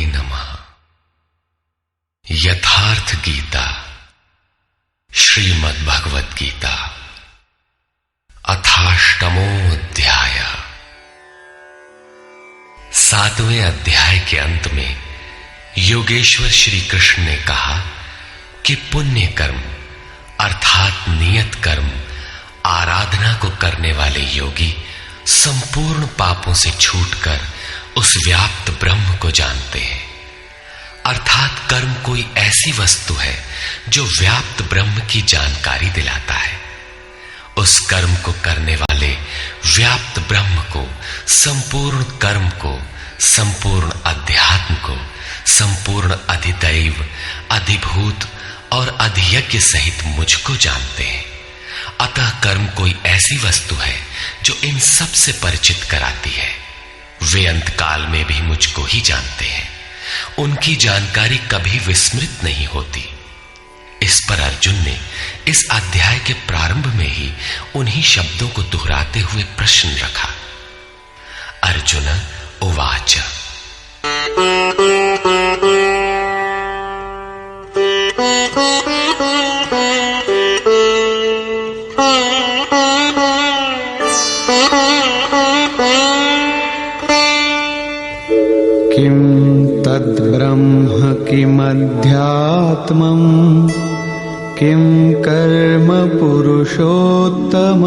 नमः। यथार्थ गीता श्रीमद् भगवत गीता अथाष्टमोऽध्याय। 7वें अध्याय के अंत में योगेश्वर श्री कृष्ण ने कहा कि पुण्य कर्म अर्थात नियत कर्म आराधना को करने वाले योगी संपूर्ण पापों से छूटकर उस व्याप्त ब्रह्म को जानते हैं। अर्थात कर्म कोई ऐसी वस्तु है जो व्याप्त ब्रह्म की जानकारी दिलाता है। उस कर्म को करने वाले व्याप्त ब्रह्म को, संपूर्ण कर्म को, संपूर्ण अध्यात्म को, संपूर्ण अधिदैव, अधिभूत और अधियज्ञ सहित मुझको जानते हैं। अतः कर्म कोई ऐसी वस्तु है जो इन सब से परिचित कराती है। वे अंतकाल में भी मुझको ही जानते हैं। उनकी जानकारी कभी विस्मृत नहीं होती। इस पर अर्जुन ने इस अध्याय के प्रारंभ में ही उन्हीं शब्दों को दोहराते हुए प्रश्न रखा। अर्जुन उवाच किं तद्ब्रह्म किमध्यात्मं किं कर्म पुरुषोत्तम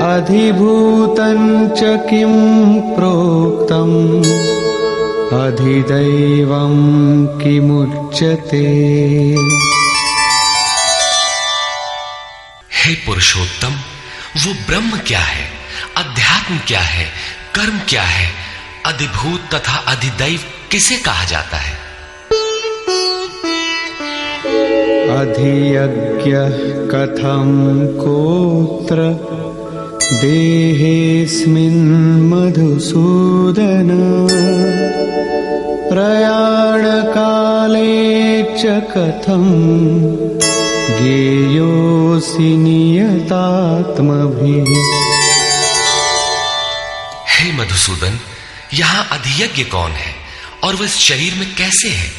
अधिभूतं च किं प्रोक्तम् अधिदैवं किमुच्यते। हे पुरुषोत्तम, वो ब्रह्म क्या है, अध्यात्म क्या है, कर्म क्या है, अधिभूत तथा अधिदैव किसे कहा जाता है? अधियज्ञः कथं कोत्र देहेऽस्मिन् मधुसूदन प्रयाणकाले च कथं ज्ञेयोऽसि नियतात्मभिः। हे मधुसूदन, यहां अधियज्ञ कौन है और वह इस शरीर में कैसे है?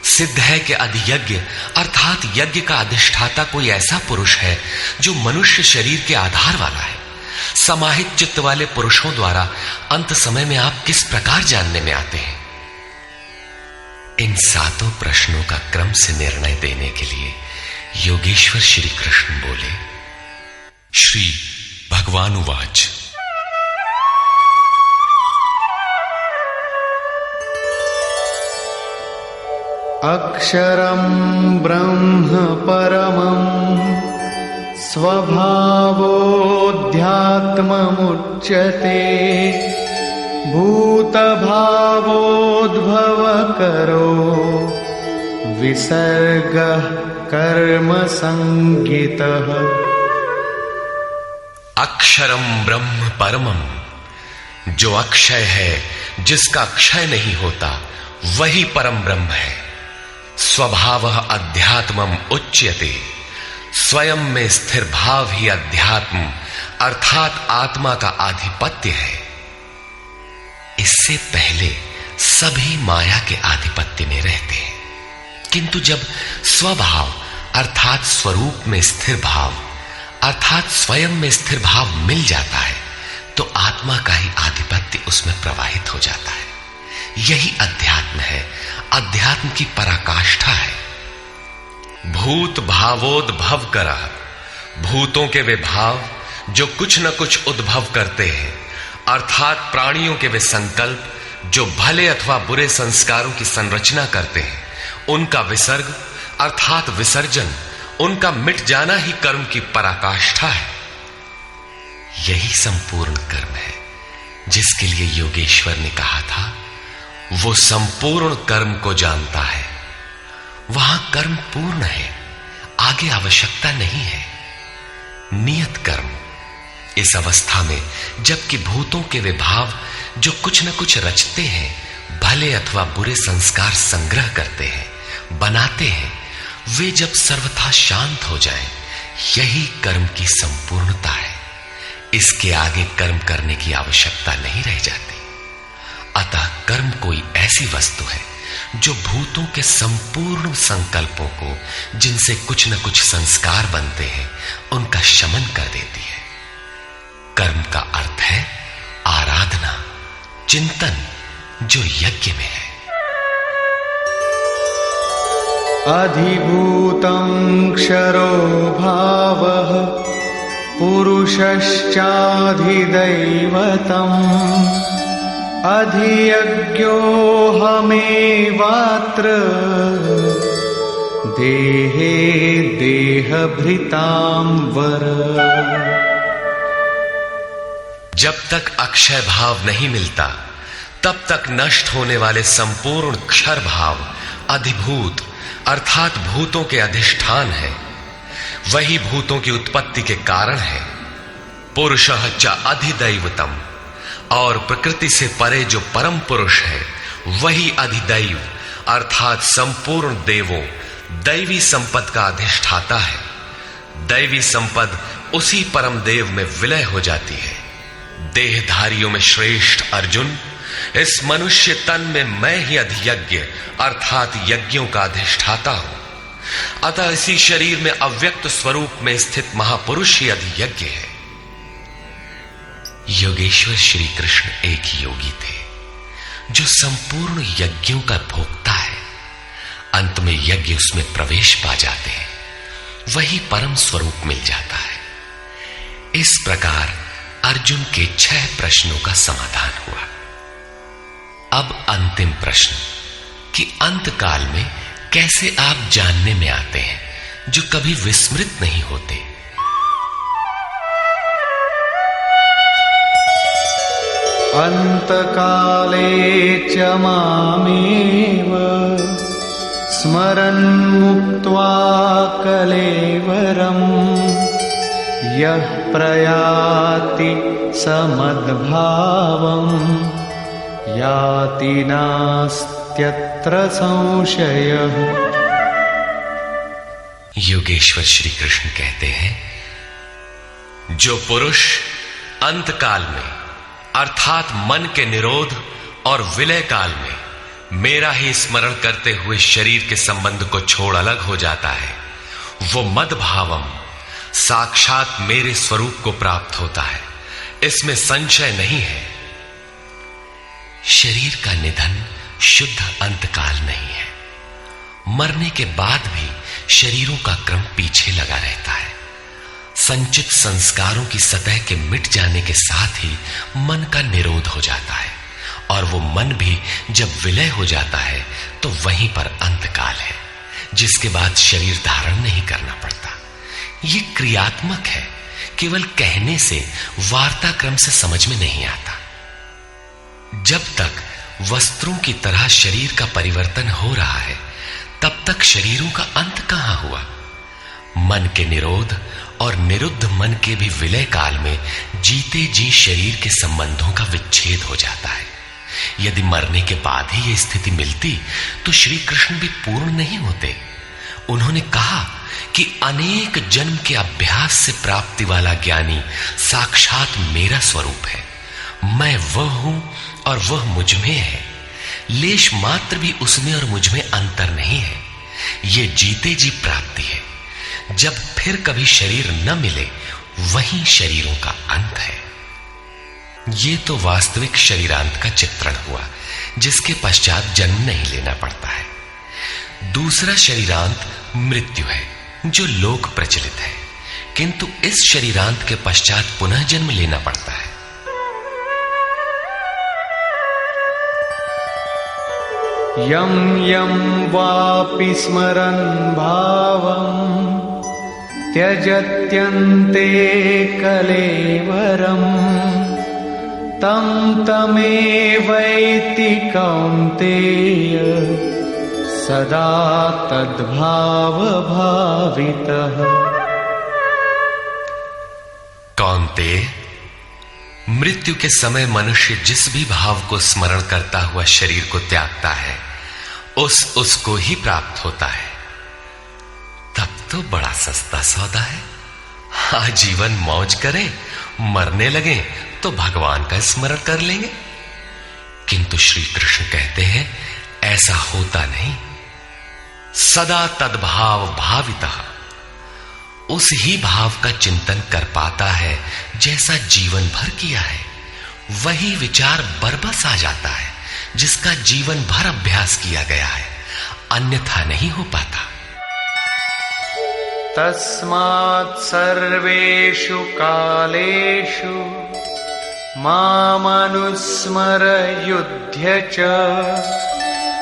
सिद्ध है कि अधियज्ञ अर्थात यज्ञ का अधिष्ठाता कोई ऐसा पुरुष है जो मनुष्य शरीर के आधार वाला है। समाहित चित्त वाले पुरुषों द्वारा अंत समय में आप किस प्रकार जानने में आते हैं? इन 7 प्रश्नों का क्रम से निर्णय देने के लिए योगेश्वर श्री कृष्ण बोले। श्री भगवान उवाच अक्षरं ब्रह्म परमं स्वभावोऽध्यात्ममुच्यते भूतभावोद्भवकरो विसर्गः कर्म संज्ञितः। अक्षरम ब्रह्म परमम, जो अक्षय है, जिसका क्षय नहीं होता, वही परम ब्रह्म है। स्वभावः अध्यात्मम उच्यते, स्वयं में स्थिर भाव ही अध्यात्म अर्थात आत्मा का आधिपत्य है। इससे पहले सभी माया के आधिपत्य में रहते हैं, किंतु जब स्वभाव अर्थात स्वरूप में स्थिर भाव अर्थात स्वयं में स्थिर भाव मिल जाता है तो आत्मा का ही आधिपत्य उसमें प्रवाहित हो जाता है। यही अध्यात्म है, अध्यात्म की पराकाष्ठा है। भूत भावोद्भव करा, भूतों के वे भाव जो कुछ न कुछ उद्भव करते हैं अर्थात प्राणियों के वे संकल्प जो भले अथवा बुरे संस्कारों की संरचना करते हैं, उनका विसर्ग अर्थात विसर्जन, उनका मिट जाना ही कर्म की पराकाष्ठा है। यही संपूर्ण कर्म है जिसके लिए योगेश्वर ने कहा था वो संपूर्ण कर्म को जानता है। वहां कर्म पूर्ण है, आगे आवश्यकता नहीं है। नियत कर्म, इस अवस्था में जबकि भूतों के वे भाव जो कुछ न कुछ रचते हैं, भले अथवा बुरे संस्कार संग्रह करते हैं, बनाते हैं, वे जब सर्वथा शांत हो जाएं, यही कर्म की संपूर्णता है। इसके आगे कर्म करने की आवश्यकता नहीं रह जाती। अतः कर्म कोई ऐसी वस्तु है जो भूतों के संपूर्ण संकल्पों को, जिनसे कुछ न कुछ संस्कार बनते हैं, उनका शमन कर देती है। कर्म का अर्थ है आराधना, चिंतन, जो यज्ञ में है। अधिभूतं क्षरो भावः पुरुषश्चाधिदैवतम् अधियज्ञोऽहमेवात्र देहे देहभृतां वर। जब तक अक्षय भाव नहीं मिलता, तब तक नष्ट होने वाले संपूर्ण क्षर भाव अधिभूत अर्थात भूतों के अधिष्ठान है। वही भूतों की उत्पत्ति के कारण है। पुरुषः च अधिदैवतम, और प्रकृति से परे जो परम पुरुष है वही अधिदैव अर्थात संपूर्ण देवों, दैवी संपद का अधिष्ठाता है। दैवी संपद उसी परम देव में विलय हो जाती है। देहधारियों में श्रेष्ठ अर्जुन, इस मनुष्य तन में मैं ही अधियज्ञ अर्थात यज्ञों का अधिष्ठाता हूं। अतः इसी शरीर में अव्यक्त स्वरूप में स्थित महापुरुष ही अधियज्ञ है। योगेश्वर श्री कृष्ण एक योगी थे जो संपूर्ण यज्ञों का भोक्ता है। अंत में यज्ञ उसमें प्रवेश पा जाते हैं, वही परम स्वरूप मिल जाता है। इस प्रकार अर्जुन के 6 प्रश्नों का समाधान हुआ। अब अंतिम प्रश्न कि अंत काल में कैसे आप जानने में आते हैं जो कभी विस्मृत नहीं होते। अंतकाले च मामेव स्मरन् मुक्त्वा कलेवरम् यः प्रयाति समद्भावम् याति नास्त्यत्र संशयः। योगेश्वर श्री कृष्ण कहते हैं, जो पुरुष अंत काल में अर्थात मन के निरोध और विलय काल में मेरा ही स्मरण करते हुए शरीर के संबंध को छोड़ अलग हो जाता है, वो मद्भावम साक्षात मेरे स्वरूप को प्राप्त होता है। इसमें संशय नहीं है। शरीर का निधन शुद्ध अंतकाल नहीं है। मरने के बाद भी शरीरों का क्रम पीछे लगा रहता है। संचित संस्कारों की सतह के मिट जाने के साथ ही मन का निरोध हो जाता है, और वो मन भी जब विलय हो जाता है तो वहीं पर अंतकाल है, जिसके बाद शरीर धारण नहीं करना पड़ता। ये क्रियात्मक है, केवल कहने से, वार्ताक्रम से समझ में नहीं आता। जब तक वस्त्रों की तरह शरीर का परिवर्तन हो रहा है, तब तक शरीरों का अंत कहां हुआ। मन के निरोध और निरुद्ध मन के भी विलय काल में जीते जी शरीर के संबंधों का विच्छेद हो जाता है। यदि मरने के बाद ही यह स्थिति मिलती तो श्री कृष्ण भी पूर्ण नहीं होते। उन्होंने कहा कि अनेक जन्म के अभ्यास से प्राप्ति वाला ज्ञानी साक्षात मेरा स्वरूप है। मैं वह हूं और वह मुझ में है। लेश मात्र भी उसमें और मुझ में अंतर नहीं है। यह जीते जी प्राप्ति है। जब फिर कभी शरीर न मिले, वही शरीरों का अंत है। ये तो वास्तविक शरीरांत का चित्रण हुआ, जिसके पश्चात जन्म नहीं लेना पड़ता है। दूसरा शरीरांत मृत्यु है, जो लोक प्रचलित है, किंतु इस शरीरांत के पश्चात पुनः जन्म लेना पड़ता है। यम यम वापि स्मरन् भावम् त्यजत्यन्ते कलेवरम् तं तमेवैति कौन्तेय सदा तद्भाव भावितः। कौन्तेय, मृत्यु के समय मनुष्य जिस भी भाव को स्मरण करता हुआ शरीर को त्यागता है, उसको ही प्राप्त होता है। तब तो बड़ा सस्ता सौदा है। आजीवन मौज करें, मरने लगे तो भगवान का स्मरण कर लेंगे। किंतु श्री कृष्ण कहते हैं ऐसा होता नहीं। सदा तद्भाव भावितः, उस ही भाव का चिंतन कर पाता है जैसा जीवन भर किया है। वही विचार बरबस आ जाता है जिसका जीवन भर अभ्यास किया गया है, अन्यथा नहीं हो पाता। तस्मात् सर्वेषु कालेषु मामनुस्मर युध्य च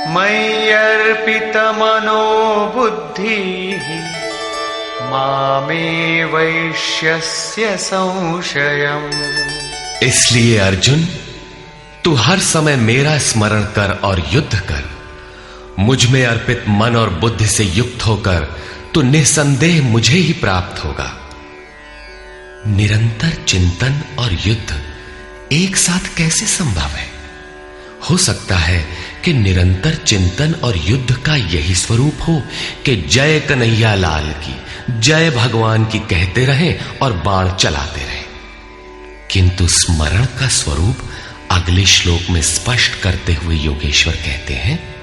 मय्यर्पितमनो बुद्धिः मामे वैश्यस्य संशयम्। इसलिए अर्जुन, तू हर समय मेरा स्मरण कर और युद्ध कर। मुझ में अर्पित मन और बुद्धि से युक्त होकर तू निसंदेह मुझे ही प्राप्त होगा। निरंतर चिंतन और युद्ध एक साथ कैसे संभव है? हो सकता है कि निरंतर चिंतन और युद्ध का यही स्वरूप हो कि जय कन्हैया लाल की, जय भगवान की कहते रहें और बाण चलाते रहें। किंतु स्मरण का स्वरूप अगले श्लोक में स्पष्ट करते हुए योगेश्वर कहते हैं,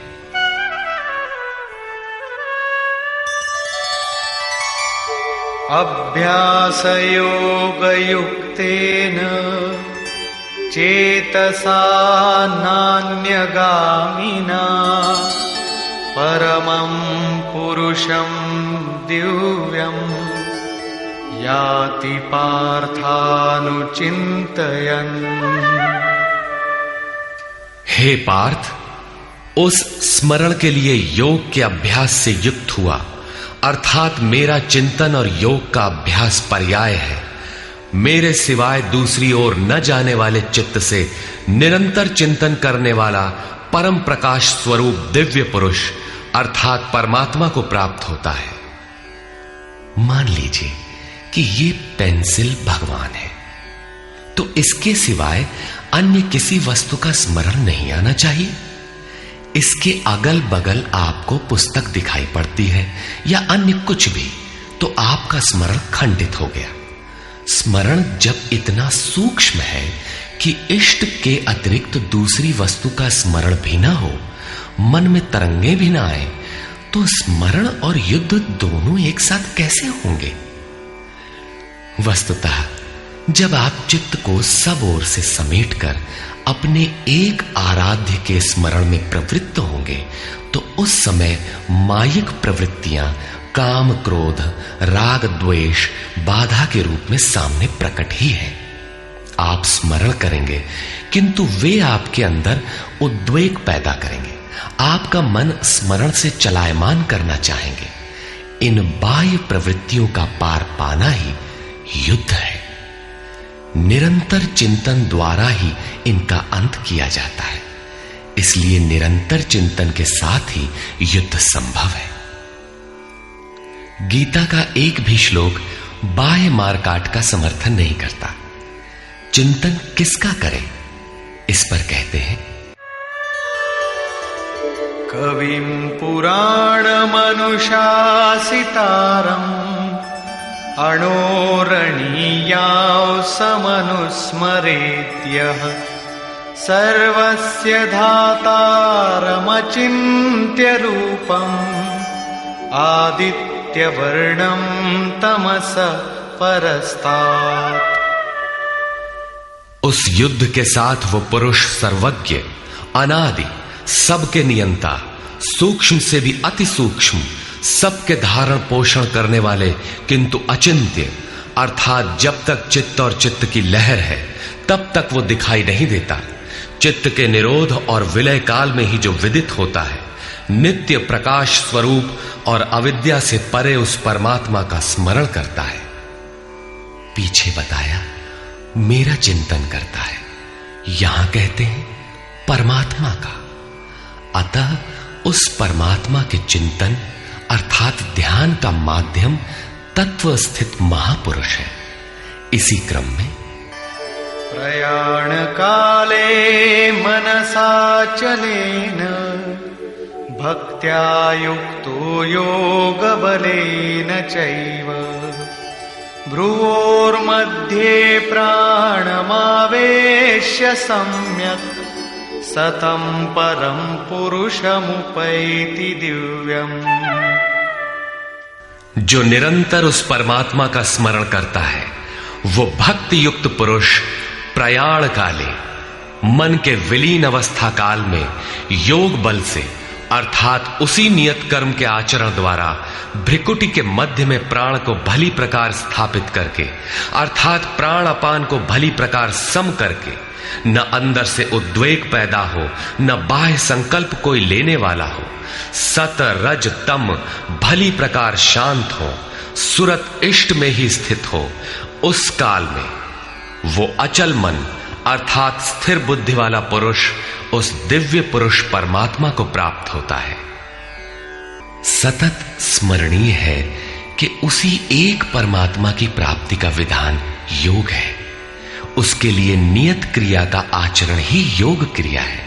अभ्यास योग युक्तेन चेतसा नान्यगामिना परमं पुरुषं दिव्यं याति पार्थानुचिन्तयन्। हे पार्थ, उस स्मरण के लिए योग के अभ्यास से युक्त हुआ, अर्थात मेरा चिंतन और योग का अभ्यास पर्याय है। मेरे सिवाय दूसरी ओर न जाने वाले चित्त से निरंतर चिंतन करने वाला परम प्रकाश स्वरूप दिव्य पुरुष अर्थात परमात्मा को प्राप्त होता है। मान लीजिए कि ये पेंसिल भगवान है, तो इसके सिवाय अन्य किसी वस्तु का स्मरण नहीं आना चाहिए। इसके अगल बगल आपको पुस्तक दिखाई पड़ती है या अन्य कुछ भी, तो आपका स्मरण खंडित हो गया। स्मरण जब इतना सूक्ष्म है कि इष्ट के अतिरिक्त दूसरी वस्तु का स्मरण भी ना हो, मन में तरंगे भी ना आए, तो स्मरण और युद्ध दोनों एक साथ कैसे होंगे? वस्तुतः जब आप चित्त को सब ओर से समेटकर अपने एक आराध्य के स्मरण में प्रवृत्त होंगे, तो उस समय मायिक प्रवृत्तियां काम क्रोध राग द्वेष बाधा के रूप में सामने प्रकट ही है। आप स्मरण करेंगे किंतु वे आपके अंदर उद्वेग पैदा करेंगे। आपका मन स्मरण से चलायमान करना चाहेंगे। इन बाह्य प्रवृत्तियों का पार पाना ही युद्ध है। निरंतर चिंतन द्वारा ही इनका अंत किया जाता है। इसलिए निरंतर चिंतन के साथ ही युद्ध संभव है। गीता का एक भी श्लोक बाह्य मारकाट का समर्थन नहीं करता। चिंतन किसका करें, इस पर कहते हैं, कविं पुराणमनुशासितारम् अणोरणीयां समनुस्मरेद्यः सर्वस्य धातारमचिन्त्य रूपम् आदित्यवर्णं तमसः परस्तात्। उस युद्ध के साथ वो पुरुष सर्वज्ञ, अनादि, सबके नियंता, सूक्ष्म से भी अति सूक्ष्म, सबके धारण पोषण करने वाले किंतु अचिंत्य, अर्थात जब तक चित्त और चित्त की लहर है तब तक वो दिखाई नहीं देता। चित्त के निरोध और विलय काल में ही जो विदित होता है, नित्य प्रकाश स्वरूप और अविद्या से परे उस परमात्मा का स्मरण करता है। पीछे बताया मेरा चिंतन करता है, यहां कहते हैं परमात्मा का। अतः उस परमात्मा के चिंतन अर्थात ध्यान का माध्यम तत्व स्थित महापुरुष है। इसी क्रम में प्रयाण काले मनसाचलेन भक्त्या युक्तो योग बलेन चैव भ्रुवोर्मध्ये प्राणमावेश्य सम्यक् सतं परं पुरुषमुपैति दिव्यम्। जो निरंतर उस परमात्मा का स्मरण करता है वो भक्ति युक्त पुरुष प्रयाण काले मन के विलीन अवस्था काल में योग बल से अर्थात उसी नियत कर्म के आचरण द्वारा भ्रिकुटी के मध्य में प्राण को भली प्रकार स्थापित करके अर्थात प्राण अपान को भली प्रकार सम करके न अंदर से उद्वेग पैदा हो न बाह्य संकल्प कोई लेने वाला हो, सत रज तम भली प्रकार शांत हो, सुरत इष्ट में ही स्थित हो, उस काल में वो अचल मन अर्थात स्थिर बुद्धि वाला पुरुष उस दिव्य पुरुष परमात्मा को प्राप्त होता है। सतत स्मरणीय है कि उसी एक परमात्मा की प्राप्ति का विधान योग है। उसके लिए नियत क्रिया का आचरण ही योग क्रिया है,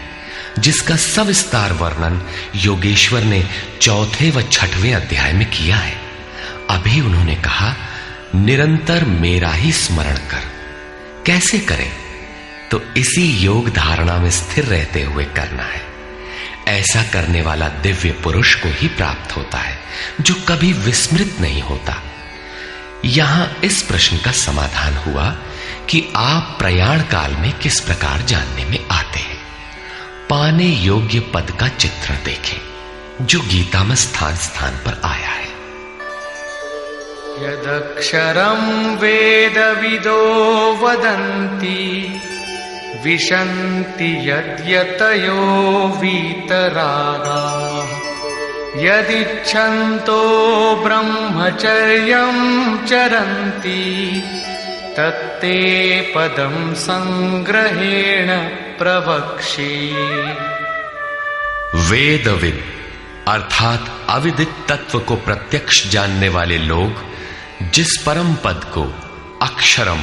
जिसका सविस्तार वर्णन योगेश्वर ने 4 व 6वें अध्याय में किया है। अभी उन्होंने कहा निरंतर मेरा ही स्मरण कर। कैसे करें? तो इसी योग धारणा में स्थिर रहते हुए करना है। ऐसा करने वाला दिव्य पुरुष को ही प्राप्त होता है जो कभी विस्मृत नहीं होता। यहां इस प्रश्न का समाधान हुआ कि आप प्रयाण काल में किस प्रकार जानने में आते हैं। पाने योग्य पद का चित्रण देखें जो गीता में स्थान स्थान पर आया है। यदक्षरं वेदविदो वदन्ति विशन्ति यद्यतयो वीतरागाः यदिच्छन्तो ब्रह्मचर्यं चरन्ति तत्ते पदं संग्रहेण प्रवक्ष्ये। वेदविद अर्थात अविदित तत्व को प्रत्यक्ष जानने वाले लोग जिस परम पद को अक्षरम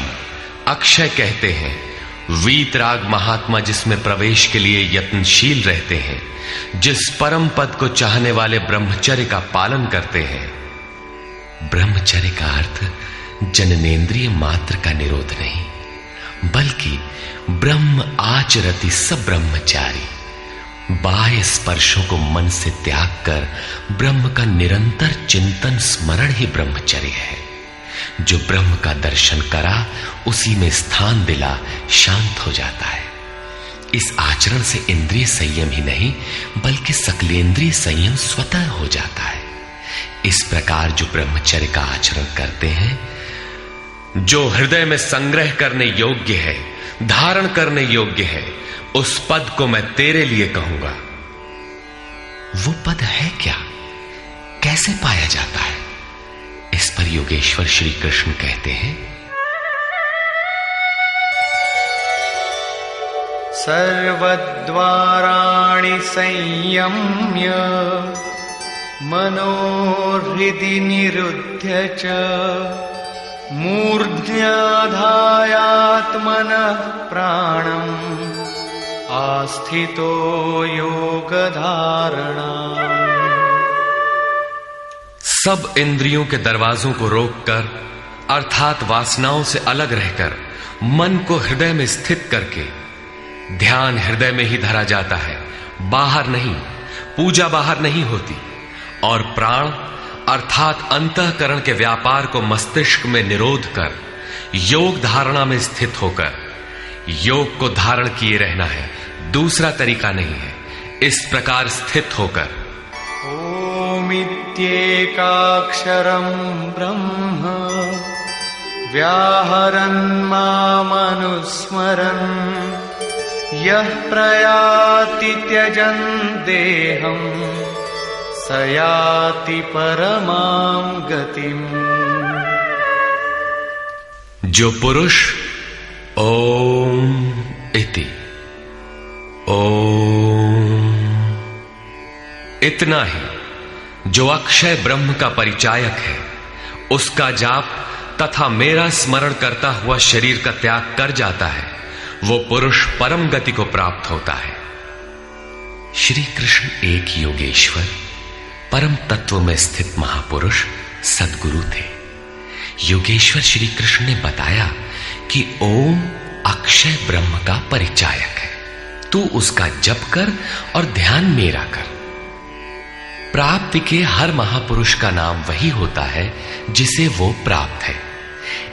अक्षय कहते हैं, वीतराग महात्मा जिसमें प्रवेश के लिए यत्नशील रहते हैं, जिस परम पद को चाहने वाले ब्रह्मचर्य का पालन करते हैं। ब्रह्मचर्य का अर्थ जननेन्द्रिय मात्र का निरोध नहीं, बल्कि ब्रह्म आचरति सब ब्रह्मचारी, बाह्य स्पर्शों को मन से त्याग कर ब्रह्म का निरंतर चिंतन स्मरण ही ब्रह्मचर्य है। जो ब्रह्म का दर्शन करा उसी में स्थान दिला शांत हो जाता है। इस आचरण से इंद्रिय संयम ही नहीं बल्कि सकलेंद्रिय संयम स्वतः हो जाता है। इस प्रकार जो ब्रह्मचर्य का आचरण करते हैं, जो हृदय में संग्रह करने योग्य है, धारण करने योग्य है, उस पद को मैं तेरे लिए कहूंगा। वो पद है क्या? कैसे पाया जाता है? इस पर योगेश्वर श्री कृष्ण कहते हैं, सर्वद्वाराणि संयम्य मनोहृदि निरुध्य च मूर्ध्याधायात्मनः प्राणम् आस्थितो योगधारणा। सब इंद्रियों के दरवाजों को रोककर अर्थात वासनाओं से अलग रहकर मन को हृदय में स्थित करके ध्यान हृदय में ही धरा जाता है, बाहर नहीं। पूजा बाहर नहीं होती। और प्राण अर्थात अंतःकरण के व्यापार को मस्तिष्क में निरोध कर योग धारणा में स्थित होकर योग को धारण किए रहना है, दूसरा तरीका नहीं है। इस प्रकार स्थित होकर ओमित्येकाक्षरं ब्रह्म व्याहरन् मामनुस्मरन् यः प्रयाति त्यजन् देहं स याति परमां गतिम्। जो पुरुष ओम इति ओम इतना ही जो अक्षय ब्रह्म का परिचायक है, उसका जाप तथा मेरा स्मरण करता हुआ शरीर का त्याग कर जाता है, वो पुरुष परम गति को प्राप्त होता है। श्री कृष्ण एक योगेश्वर परम तत्व में स्थित महापुरुष सद्गुरु थे। योगेश्वर श्री कृष्ण ने बताया कि ओम अक्षय ब्रह्म का परिचायक है। तू उसका जप कर और ध्यान मेरा कर। प्राप्ति के हर महापुरुष का नाम वही होता है जिसे वो प्राप्त है,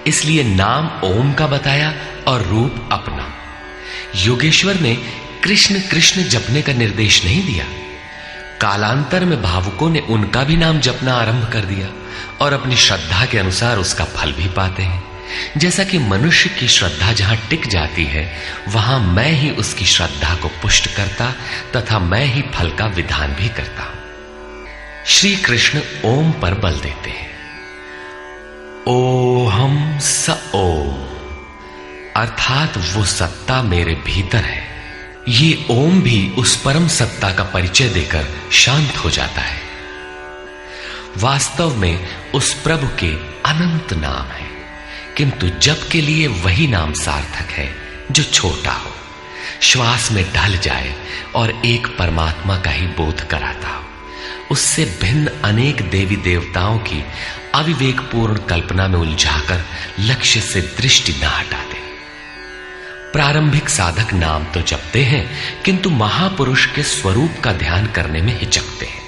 इसलिए नाम ओम का बताया और रूप अपना। योगेश्वर ने कृष्ण कृष्ण जपने का निर्देश नहीं दिया। कालांतर में भावुकों ने उनका भी नाम जपना आरंभ कर दिया और अपनी श्रद्धा के अनुसार उसका फल भी पाते हैं। जैसा कि मनुष्य की श्रद्धा जहां टिक जाती है, वहां मैं ही उसकी श्रद्धा को पुष्ट करता तथा मैं ही फल का विधान भी करता हूं। श्री कृष्ण ओम पर बल देते हैं। ओहम स ओम, अर्थात वो सत्ता मेरे भीतर है। ये ओम भी उस परम सत्ता का परिचय देकर शांत हो जाता है। वास्तव में उस प्रभु के अनंत नाम है, किंतु जप के लिए वही नाम सार्थक है जो छोटा हो, श्वास में ढल जाए और एक परमात्मा का ही बोध कराता हो। उससे भिन्न अनेक देवी देवताओं की अविवेकपूर्ण कल्पना में उलझाकर लक्ष्य से दृष्टि न हटा दे। प्रारंभिक साधक नाम तो जपते हैं, किंतु महापुरुष के स्वरूप का ध्यान करने में हिचकते हैं।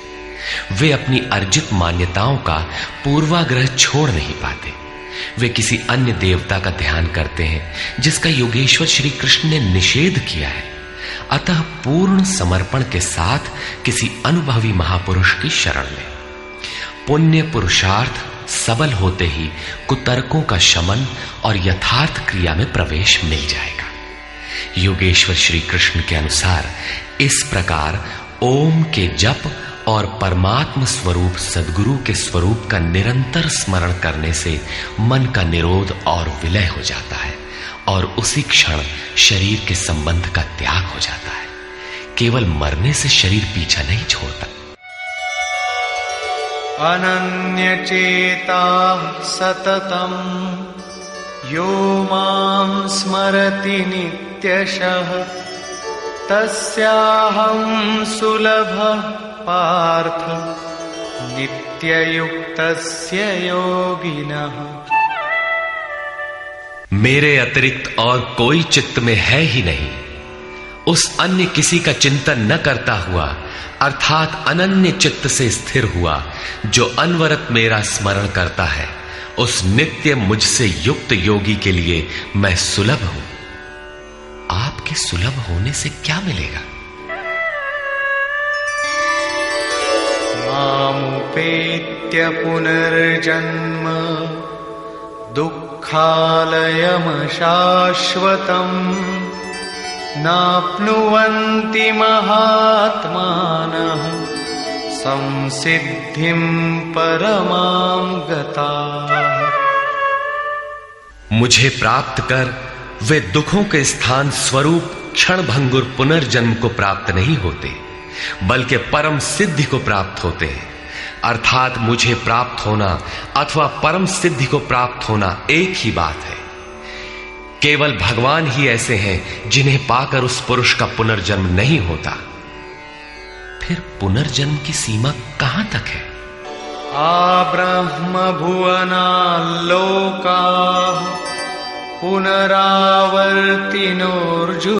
वे अपनी अर्जित मान्यताओं का पूर्वाग्रह छोड़ नहीं पाते। वे किसी अन्य देवता का ध्यान करते हैं जिसका योगेश्वर श्री कृष्ण ने निषेध किया है। अतः पूर्ण समर्पण के साथ किसी अनुभवी महापुरुष की शरण लें। पुण्य पुरुषार्थ सबल होते ही कुतर्कों का शमन और यथार्थ क्रिया में प्रवेश मिल जाएगा। योगेश्वर श्री कृष्ण के अनुसार इस प्रकार ओम के जप और परमात्म स्वरूप सद्गुरु के स्वरूप का निरंतर स्मरण करने से मन का निरोध और विलय हो जाता है और उसी क्षण शरीर के संबंध का त्याग हो जाता है। केवल मरने से शरीर पीछा नहीं छोड़ता। अनन्यचेता सततम यो मां स्मरति नित्यशः तस्याहं सुलभः पार्थ नित्ययुक्तस्य योगिनः। मेरे अतिरिक्त और कोई चित्त में है ही नहीं, उस अन्य किसी का चिंतन न करता हुआ अर्थात अनन्य चित्त से स्थिर हुआ जो अनवरत मेरा स्मरण करता है, उस नित्य मुझसे युक्त योगी के लिए मैं सुलभ हूं। आपके सुलभ होने से क्या मिलेगा? मामुपेत्य पुनर्जन्म दुःखालयम् शाश्वतम् नाप्नुवन्ति महात्मानः संसिद्धिं परमां गताः। मुझे प्राप्त कर वे दुखों के स्थान स्वरूप क्षण भंगुर पुनर्जन्म को प्राप्त नहीं होते, बल्कि परम सिद्धि को प्राप्त होते हैं। अर्थात मुझे प्राप्त होना अथवा परम सिद्धि को प्राप्त होना एक ही बात है। केवल भगवान ही ऐसे हैं जिन्हें पाकर उस पुरुष का पुनर्जन्म नहीं होता। फिर पुनर्जन्म की सीमा कहां तक है? आब्रह्म भुवना लोका पुनरावर्तिनोर्जुन।